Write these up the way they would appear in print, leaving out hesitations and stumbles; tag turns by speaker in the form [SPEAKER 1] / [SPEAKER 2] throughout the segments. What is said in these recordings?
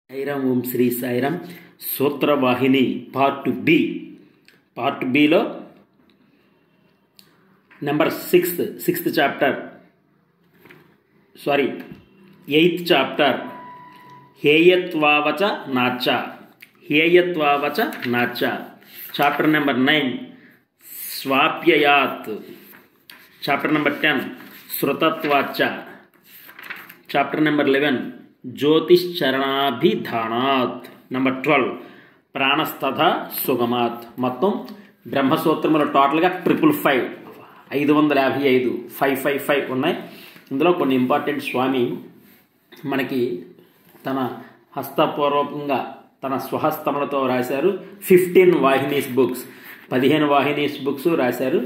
[SPEAKER 1] సాయిరామ్ ఓం శ్రీ సాయిరామ్. సూత్రవాహిని పార్ట్ బిలో number sixth chapter, eighth chapter, హేయత్వావచ నాచ. చాప్టర్ నెంబర్ 9 స్వాప్యయాత్. చాప్టర్ నెంబర్ 10 శృతత్వాచ. చాప్టర్ నెంబర్ 11 జ్యోతిశ్చరణాభిధానాత్. నెంబర్ 12 ప్రాణస్తథ సుగమాత్. మొత్తం బ్రహ్మసూత్రములు టోటల్గా 555 555 ఉన్నాయి. ఇందులో కొన్ని ఇంపార్టెంట్ స్వామి మనకి తన హస్తపూర్వకంగా తన స్వహస్తములతో రాశారు. 15 వాహినీస్ బుక్స్, 15 వాహినీస్ బుక్స్ రాశారు.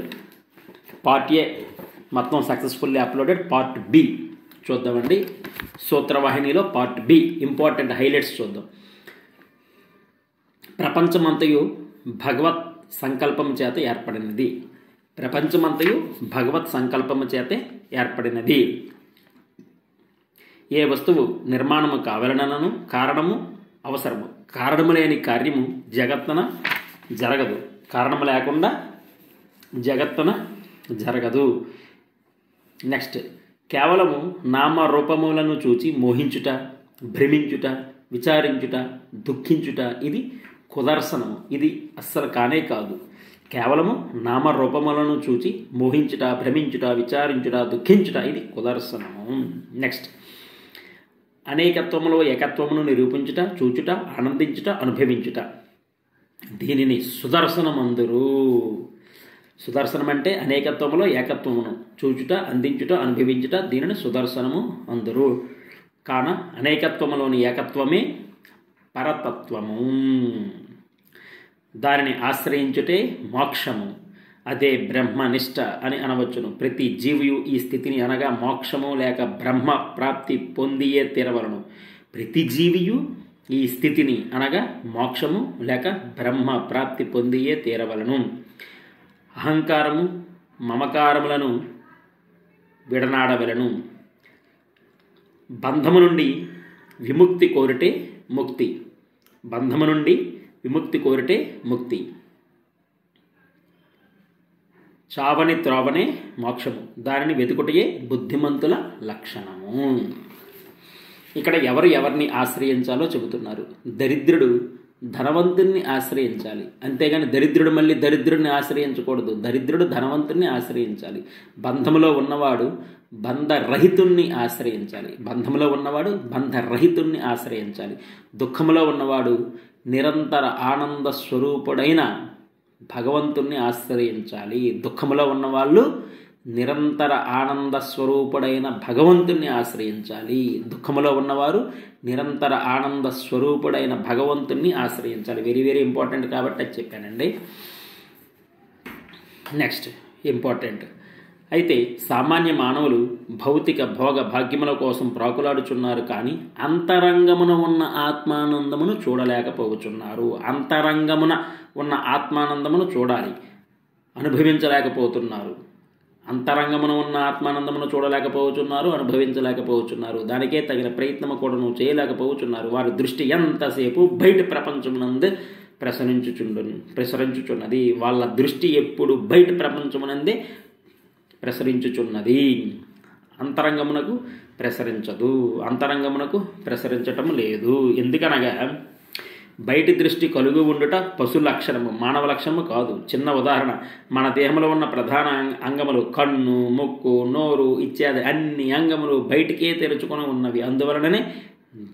[SPEAKER 1] పార్ట్ ఏ మొత్తం సక్సెస్ఫుల్లీ అప్లోడెడ్. పార్ట్ బి చూద్దామండి. సూత్రవాహినిలో పార్ట్ బి ఇంపార్టెంట్ హైలైట్స్ చూద్దాం. ప్రపంచమంతయు భగవత్ సంకల్పము చేత ఏర్పడినది. ప్రపంచమంతయు భగవత్ సంకల్పము చేత ఏర్పడినది. ఏ వస్తువు నిర్మాణము కావాలనను కారణము అవసరము. కారణము లేని కార్యము జగత్తున జరగదు. కారణము లేకుండా జగత్తున జరగదు. నెక్స్ట్, కేవలము నామరూపములను చూచి మోహించుట, భ్రమించుట, విచారించుట, దుఃఖించుట ఇది కుదర్శనము. ఇది అస్సలు కానే కాదు. కేవలము నామరూపములను చూచి మోహించుట, భ్రమించుట, విచారించుట, దుఃఖించుట ఇది కుదర్శనము. నెక్స్ట్, అనేకత్వములో ఏకత్వమును నిరూపించుట, చూచుట, ఆనందించుట, అనుభవించుట దీనిని సుదర్శనమందురు. సుదర్శనం అంటే అనేకత్వములో ఏకత్వమును చూచుట, అందించుట, అనుభవించుట దీనిని సుదర్శనము అందరు. కాన అనేకత్వములోని ఏకత్వమే పరతత్వము. దానిని ఆశ్రయించుటే మోక్షము. అదే బ్రహ్మనిష్ట అని అనవచ్చును. ప్రతి జీవియు ఈ స్థితిని అనగా మోక్షము లేక బ్రహ్మ ప్రాప్తి పొందియే తీరవలను. ప్రతి జీవియు ఈ స్థితిని అనగా మోక్షము లేక బ్రహ్మ ప్రాప్తి పొందియే తీరవలను. అహంకారము మమకారములను విడనాడవలను. బంధము నుండి విముక్తి కోరితే ముక్తి. బంధము నుండి విముక్తి కోరితే ముక్తి. చావని త్రోవనే మోక్షము. దానిని వెతుకుటయే బుద్ధిమంతుల లక్షణము. ఇక్కడ ఎవరిని ఆశ్రయించాలో చెబుతున్నారు. దరిద్రుడు ధనవంతుణ్ణి ఆశ్రయించాలి, అంతేగాని దరిద్రుడు మళ్ళీ దరిద్రుడిని ఆశ్రయించకూడదు. దరిద్రుడు ధనవంతుణ్ణి ఆశ్రయించాలి. బంధములో ఉన్నవాడు బంధరహితుణ్ణి ఆశ్రయించాలి. బంధములో ఉన్నవాడు బంధరహితుణ్ణి ఆశ్రయించాలి. దుఃఖములో ఉన్నవాడు నిరంతర ఆనంద స్వరూపుడైన భగవంతుణ్ణి ఆశ్రయించాలి. దుఃఖములో ఉన్నవాళ్ళు నిరంతర ఆనంద స్వరూపుడైన భగవంతుణ్ణి ఆశ్రయించాలి. దుఃఖములో ఉన్నవారు నిరంతర ఆనంద స్వరూపుడైన భగవంతుణ్ణి ఆశ్రయించాలి. వెరీ వెరీ ఇంపార్టెంట్ కాబట్టి అది చెప్పానండి. నెక్స్ట్ ఇంపార్టెంట్ అయితే, సామాన్య మానవులు భౌతిక భోగ భాగ్యముల కోసం ప్రాకులాడుచున్నారు, కానీ అంతరంగమున ఉన్న ఆత్మానందమును చూడలేకపోతున్నారు. అంతరంగమున ఉన్న ఆత్మానందమును చూడాలి, అనుభవించలేకపోతున్నారు. అంతరంగమున ఉన్న ఆత్మానందమును చూడలేకపోతున్నారు, అనుభవించలేకపోతున్నారు. దానికే తగిన ప్రయత్నము కూడాను చేయలేకపోతున్నారు. వారి దృష్టి ఎంతసేపు బయట ప్రపంచమునందే ప్రసరించుచున్నది. వాళ్ళ దృష్టి ఎప్పుడు బయట ప్రపంచమునందే ప్రసరించుచున్నది. అంతరంగమునకు ప్రసరించదు. అంతరంగమునకు ప్రసరించటం లేదు. ఎందుకనగా బయటి దృష్టి కలుగు ఉండుట పశు లక్షణము, మానవ లక్షణము కాదు. చిన్న ఉదాహరణ, మన దేహంలో ఉన్న ప్రధాన అంగములు కన్ను, ముక్కు, నోరు ఇత్యాది అన్ని అంగములు బయటికే తెరుచుకొని ఉన్నవి. అందువలననే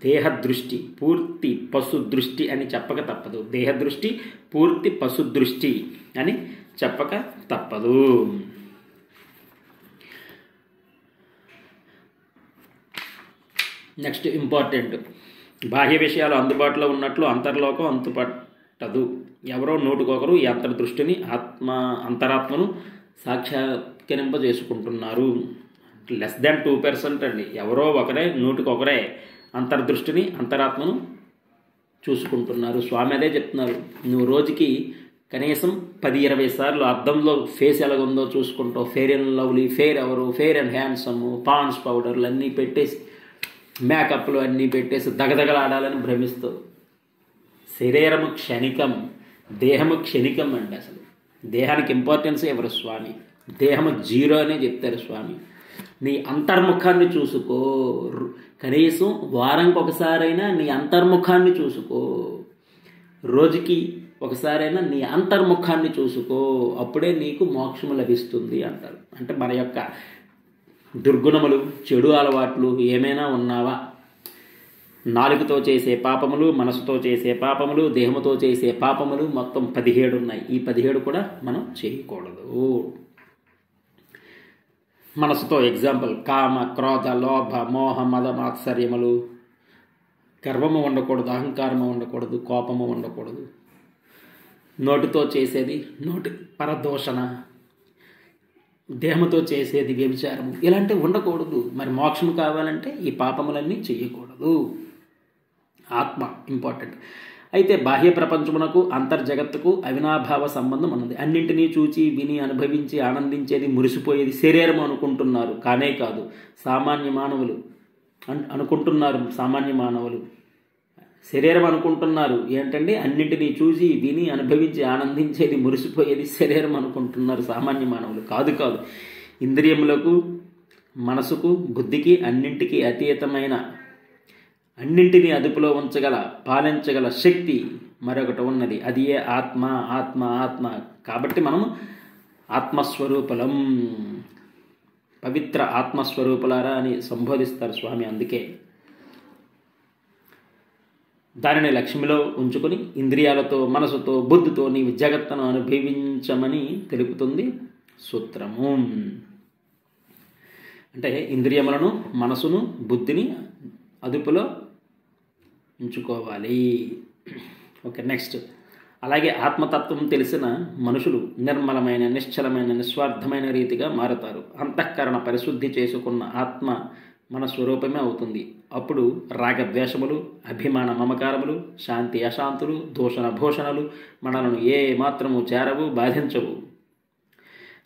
[SPEAKER 1] దేహదృష్టి పూర్తి పశు దృష్టి అని చెప్పక తప్పదు. దేహదృష్టి పూర్తి పశు దృష్టి అని చెప్పక తప్పదు. నెక్స్ట్ ఇంపార్టెంట్, బాహ్య విషయాలు అందుబాటులో ఉన్నట్లు అంతర్లోకం అంతుపట్టదు. ఎవరో నోటికొకరు ఈ అంతర్దృష్టిని అంతరాత్మను సాక్షాత్కరింపజేసుకుంటున్నారు. <2% అండి. ఎవరో ఒకరే, నోటికొకరే అంతర్దృష్టిని అంతరాత్మను చూసుకుంటున్నారు. స్వామి అదే చెప్తున్నారు. నువ్వు రోజుకి కనీసం 10-20 సార్లు అద్దంలో ఫేస్ ఎలాగుందో చూసుకుంటావు. ఫెయిర్ అండ్ లవ్లీ, ఫెయిర్ ఎవరు, ఫెయిర్ అండ్ హ్యాండ్సమ్, పాండ్స్ పౌడర్లు అన్నీ పెట్టేసి మేకప్లు అన్నీ పెట్టేసి దగదగలాడాలని భ్రమిస్తూ. శరీరము క్షణికం, దేహము క్షణికం అండి. అసలు దేహానికి ఇంపార్టెన్స్ ఎవరు? స్వామి. దేహము జీరో అనే చెప్తారు స్వామి. నీ అంతర్ముఖాన్ని చూసుకో. కనీసం వారానికి ఒకసారైనా నీ అంతర్ముఖాన్ని చూసుకో. రోజుకి ఒకసారైనా నీ అంతర్ముఖాన్ని చూసుకో. అప్పుడే నీకు మోక్షము లభిస్తుంది అంటారు. అంటే మన యొక్క దుర్గుణములు, చెడు అలవాట్లు ఏమైనా ఉన్నావా? నాలుగుతో చేసే పాపములు, మనసుతో చేసే పాపములు, దేహముతో చేసే పాపములు మొత్తం 17 ఉన్నాయి. ఈ 17 కూడా మనం చేయకూడదు. మనసుతో ఎగ్జాంపుల్ కామ, క్రోధ, లోభ, మోహ, మద, మాత్సర్యములు. గర్వము ఉండకూడదు, అహంకారము ఉండకూడదు, కోపము ఉండకూడదు. నోటితో చేసేది నోటి పరదోషణ, దేహముతో చేసేది వ్యభిచారము, ఇలాంటివి ఉండకూడదు. మరి మోక్షము కావాలంటే ఈ పాపములన్నీ చేయకూడదు. ఆత్మ ఇంపార్టెంట్. అయితే బాహ్య ప్రపంచమునకు అంతర్జగత్తుకు అవినాభావ సంబంధం ఉన్నది. అన్నింటినీ చూచి విని అనుభవించి ఆనందించేది, మురిసిపోయేది శరీరం అనుకుంటున్నారు. కానే కాదు, సామాన్య మానవులు అనుకుంటున్నారు. సామాన్య మానవులు శరీరం అనుకుంటున్నారు. ఏంటంటే అన్నింటినీ చూసి విని అనుభవించి ఆనందించేది, మురిసిపోయేది శరీరం అనుకుంటున్నారు సామాన్య మానవులు. కాదు కాదు. ఇంద్రియములకు, మనసుకు, బుద్ధికి అన్నింటికీ అతీతమైన, అన్నింటినీ అదుపులో ఉంచగల, పాలించగల శక్తి మరొకటి ఉన్నది. అది ఏ ఆత్మ. ఆత్మ ఆత్మ కాబట్టి మనము ఆత్మస్వరూపులం, పవిత్ర ఆత్మస్వరూపులారా అని సంబోధిస్తారు స్వామి. అందుకే దానిని లక్ష్మిలో ఉంచుకొని ఇంద్రియాలతో, మనసుతో, బుద్ధితో నీవు జగత్తును అనుభవించమని తెలుపుతుంది సూత్రము. అంటే ఇంద్రియములను, మనసును, బుద్ధిని అదుపులో ఉంచుకోవాలి. Okay, next. అలాగే ఆత్మతత్వం తెలిసిన మనుషులు నిర్మలమైన, నిశ్చలమైన, నిస్వార్థమైన రీతిగా మారుతారు. అంతఃకరణ పరిశుద్ధి చేసుకున్న ఆత్మ మన స్వరూపమే అవుతుంది. అప్పుడు రాగద్వేషములు, అభిమాన మమకారములు, శాంతి అశాంతులు, దూషణ భూషణలు మనలను ఏ మాత్రము చేరవు, బాధించవు.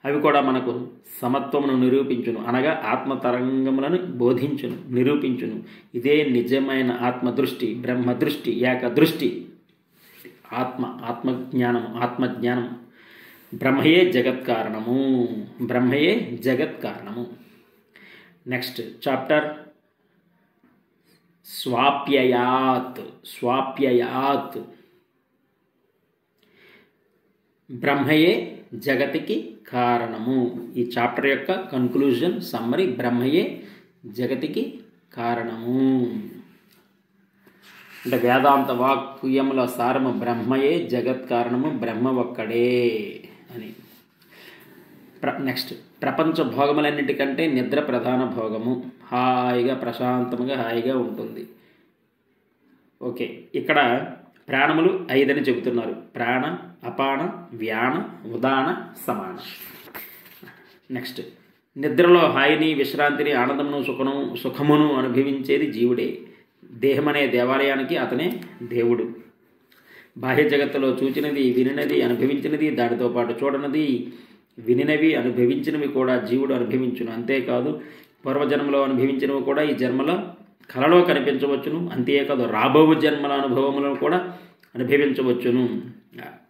[SPEAKER 1] అవి కూడా మనకు సమత్వమును నిరూపించును, అనగా ఆత్మతరంగములను బోధించును, నిరూపించును. ఇదే నిజమైన ఆత్మదృష్టి, బ్రహ్మదృష్టి, ఏకదృష్టి. ఆత్మజ్ఞానం. బ్రహ్మయే జగత్కారణము. బ్రహ్మయే జగత్కారణము. Next chapter స్వాప్యయాత్. బ్రహ్మయే జగతికి కారణము. ఈ చాప్టర్ యొక్క కన్క్లూజన్, సమ్మరీ. బ్రహ్మయే జగతికి కారణము అంటే వేదాంత వాక్యముల సారము బ్రహ్మయే జగత్ కారణము, బ్రహ్మ ఒక్కడే అని. నెక్స్ట్, ప్రపంచ భోగములన్నిటికంటే నిద్ర ప్రధాన భోగము. హాయిగా, ప్రశాంతముగా, హాయిగా ఉంటుంది. ఓకే, ఇక్కడ ప్రాణములు 5 అని చెబుతున్నారు. ప్రాణ, అపాన, వ్యాన, ఉదాన, సమాన. నెక్స్ట్, నిద్రలో హాయిని, విశ్రాంతిని, ఆనందమును, సుఖమును అనుభవించేది జీవుడే. దేహమనే దేవాలయానికి అతనే దేవుడు. బాహ్య జగత్తులో చూచినది, వినినది, అనుభవించినది, దానితో పాటు చూడనది, వినినవి, అనుభవించినవి కూడా జీవుడు అనుభవించును. అంతేకాదు పూర్వజన్మలో అనుభవించినవి కూడా ఈ జన్మలో కలలో కనిపించవచ్చును. అంతేకాదు రాబోవు జన్మల అనుభవములను కూడా అనుభవించవచ్చును.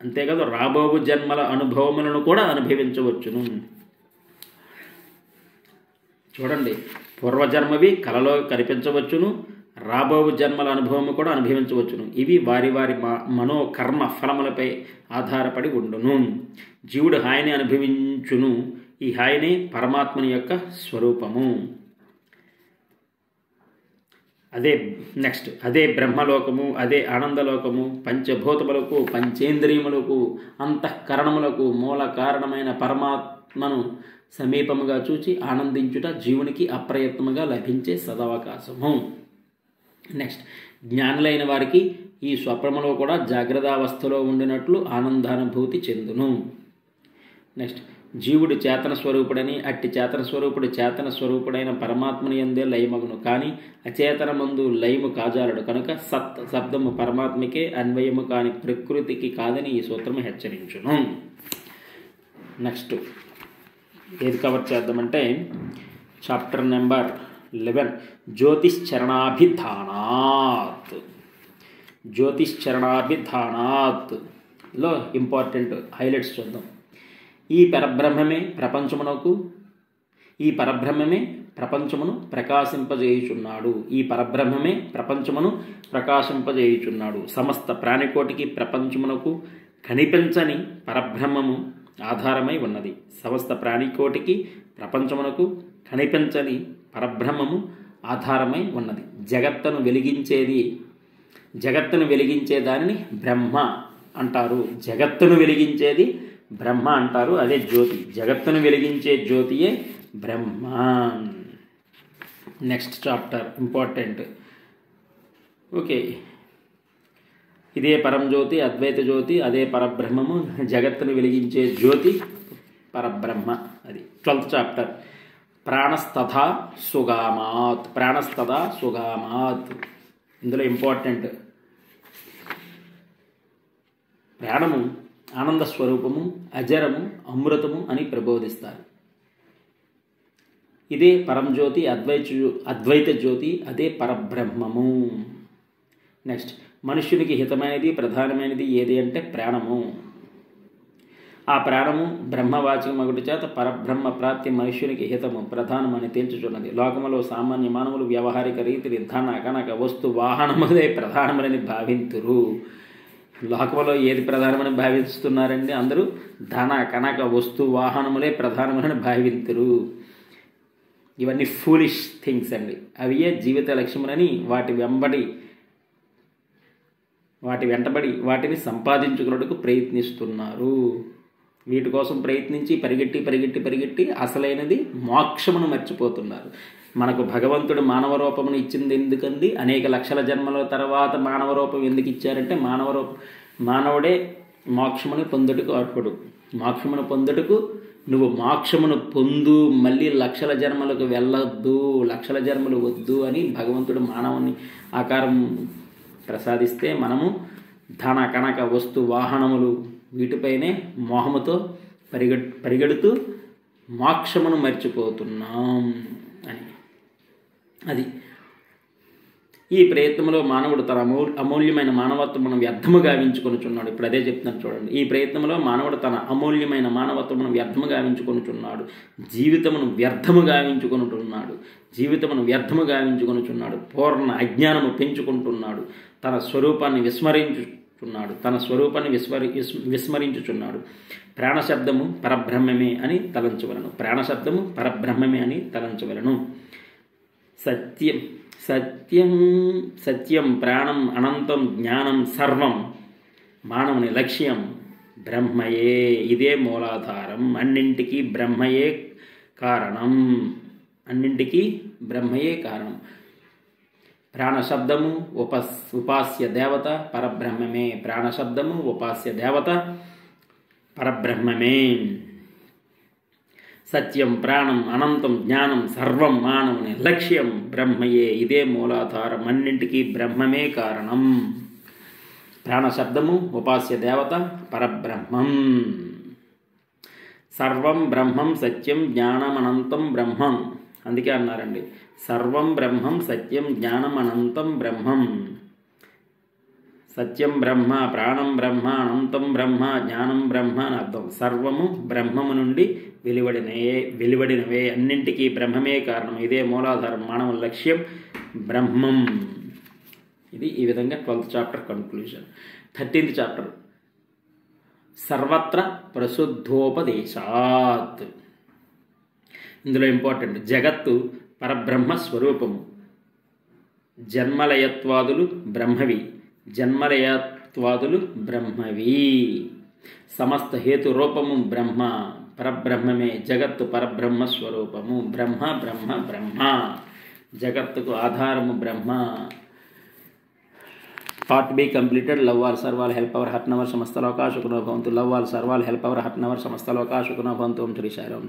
[SPEAKER 1] అంతేకాదు రాబోవు జన్మల అనుభవములను కూడా అనుభవించవచ్చును. చూడండి, పూర్వజన్మవి కలలో కనిపించవచ్చును, రాబోవు జన్మల అనుభవము కూడా అనుభవించవచ్చును. ఇవి వారి వారి మనోకర్మ ఫలములపై ఆధారపడి ఉండును. జీవుడు హాయిని అనుభవించును. ఈ హాయిని పరమాత్మని యొక్క స్వరూపము. అదే బ్రహ్మలోకము, అదే ఆనందలోకము. పంచభూతములకు, పంచేంద్రియములకు, అంతఃకరణములకు మూల కారణమైన పరమాత్మను సమీపముగా చూచి ఆనందించుట జీవునికి అప్రయత్నముగా లభించే సదవకాశము. నెక్స్ట్, జ్ఞానులైన వారికి ఈ స్వప్నములో కూడా జాగ్రత్తావస్థలో ఉండినట్లు ఆనందానుభూతి చెందును. నెక్స్ట్, జీవుడు చేతన స్వరూపుడని, అట్టి చేతన స్వరూపుడు చేతన స్వరూపుడైన పరమాత్మని యందే లయమగును. కానీ అచేతనమందు లయము కాజాలడు కనుక శబ్దము పరమాత్మకే అన్వయము కాని ప్రకృతికి కాదని ఈ సూత్రము హెచ్చరించును. నెక్స్ట్ ఏది కవర్ చేద్దామంటే చాప్టర్ నెంబర్ 11 జ్యోతిశ్చరణాభిధానాత్. జ్యోతిశ్చరణాభిధానాత్లో ఇంపార్టెంట్ హైలైట్స్ చూద్దాం. ఈ పరబ్రహ్మమే ప్రపంచమును ప్రకాశింపజేయుచున్నాడు. ఈ పరబ్రహ్మమే ప్రపంచమును ప్రకాశింపజేయుచున్నాడు. సమస్త ప్రాణికోటికి ప్రపంచమునకు కనిపించని పరబ్రహ్మము ఆధారమై ఉన్నది. సమస్త ప్రాణికోటికి ప్రపంచమునకు కనిపించని పరబ్రహ్మము ఆధారమై ఉన్నది. జగత్తును వెలిగించే దానిని బ్రహ్మ అంటారు. జగత్తును వెలిగించేది బ్రహ్మ అంటారు. అదే జ్యోతి. జగత్తును వెలిగించే జ్యోతియే బ్రహ్మ. Next chapter important. ఓకే, ఇదే పరంజ్యోతి, అద్వైత జ్యోతి, అదే పరబ్రహ్మము. జగత్తును వెలిగించే జ్యోతి పరబ్రహ్మ. అది 12th చాప్టర్. ప్రాణస్తథా సుగామాత్. ఇందులో ఇంపార్టెంట్, ప్రాణము ఆనంద స్వరూపము, అజరము, అమృతము అని ప్రబోధిస్తారు. ఇదే పరంజ్యోతి, అద్వైత జ్యోతి, అదే పరబ్రహ్మము. నెక్స్ట్, మనుష్యునికి హితమైనది, ప్రధానమైనది ఏది అంటే ప్రాణము. ఆ ప్రాణము బ్రహ్మవాచకమగుట చేత పరబ్రహ్మ ప్రాప్తి మనుష్యునికి హితము, ప్రధానమని తేల్చుచున్నది. లోకములో సామాన్య మానవులు వ్యవహారిక రీతిని ధన, కనక, వస్తు, వాహనములే ప్రధానమని భావింతురు. లోకంలో ఏది ప్రధానమని భావిస్తున్నారండి? అందరూ ధన, కనక, వస్తు, వాహనములే ప్రధానమని భావింతురు. ఇవన్నీ ఫూలిష్ థింగ్స్ అండి. అవియే జీవిత లక్ష్యములని వాటి వెంటబడి వాటిని సంపాదించుకున్నట్టుకు ప్రయత్నిస్తున్నారు. వీటి కోసం ప్రయత్నించి పరిగెట్టి అసలైనది మోక్షమును మర్చిపోతున్నారు. మనకు భగవంతుడు మానవ రూపమును ఇచ్చింది ఎందుకండి? అనేక లక్షల జన్మల తర్వాత మానవ రూపం ఎందుకు ఇచ్చారంటే, మానవుడే మోక్షమును పొందుటకు అర్హుడు. మోక్షమును పొందుటకు నువ్వు మోక్షమును పొందు, మళ్ళీ లక్షల జన్మలకు వెళ్ళొద్దు, లక్షల జన్మలు వద్దు అని భగవంతుడు మానవుని ఆకారం ప్రసాదిస్తే మనము ధన, కనక, వస్తు, వాహనములు వీటిపైనే మోహముతో పరిగెడుతూ మోక్షమును మర్చిపోతున్నాం అని. అది ఈ ప్రయత్నంలో మానవుడు తన అమూల్యమైన మానవత్వమును వ్యర్థము గావించుకొనుచున్నాడు. ఇప్పుడు అదే చెప్తున్నాను చూడండి. ఈ ప్రయత్నంలో మానవుడు తన అమూల్యమైన మానవత్వమును వ్యర్థము గావించుకొనుచున్నాడు. జీవితమును వ్యర్థము గావించుకొనుచున్నాడు. పూర్ణ అజ్ఞానము పెంచుకుంటున్నాడు. తన స్వరూపాన్ని విస్మరించుచున్నాడు. ప్రాణశబ్దము పరబ్రహ్మమే అని తలంచవలను. సత్యం ప్రాణం అనంతం జ్ఞానం సర్వం. మానవుని లక్ష్యం బ్రహ్మయే. ఇదే మూలాధారం. అన్నింటికీ బ్రహ్మయే కారణం. ప్రాణశబ్దము ఉపాస్య దేవత పరబ్రహ్మమే. సత్యం ప్రాణం అనంతం జ్ఞానం సర్వం. మానవుని లక్ష్యం బ్రహ్మయే. ఇదే మూలాధారం. అన్నింటికీ బ్రహ్మమే కారణం. ప్రాణశబ్దము ఉపాస్య దేవత పరబ్రహ్మం. సర్వం బ్రహ్మం సత్యం జ్ఞానం అనంతం బ్రహ్మం. అందుకే అన్నారండి, సర్వం బ్రహ్మం సత్యం జ్ఞానం అనంతం బ్రహ్మం. సత్యం బ్రహ్మ, ప్రాణం బ్రహ్మ, అనంతం బ్రహ్మ, జ్ఞానం బ్రహ్మ అని అర్థం. సర్వము బ్రహ్మము నుండి వెలువడినవే. అన్నింటికీ బ్రహ్మమే కారణం. ఇదే మూలాధారం. మానవ లక్ష్యం బ్రహ్మం. ఇది ఈ విధంగా 12th chapter conclusion. 13th chapter సర్వత్ర ప్రశుద్ధోపదేశాత్. ఇందులో ఇంపార్టెంట్, జగత్తు పరబ్రహ్మ స్వరూపము. జన్మలయత్వాదులు బ్రహ్మవి. సమస్త హేతు రూపము బ్రహ్మ, పరబ్రహ్మమే. జగత్తు పరబ్రహ్మ స్వరూపము. బ్రహ్మ. జగత్తుకు ఆధారము బ్రహ్మ. Part B completed. Love all serve all help ever hurt never సమస్తలోకా సుఖినో భవంతు. Love all serve all help ever hurt never సమస్తలోకా సుఖినో భవంతు. ఓం శ్రీ సాయిరాం.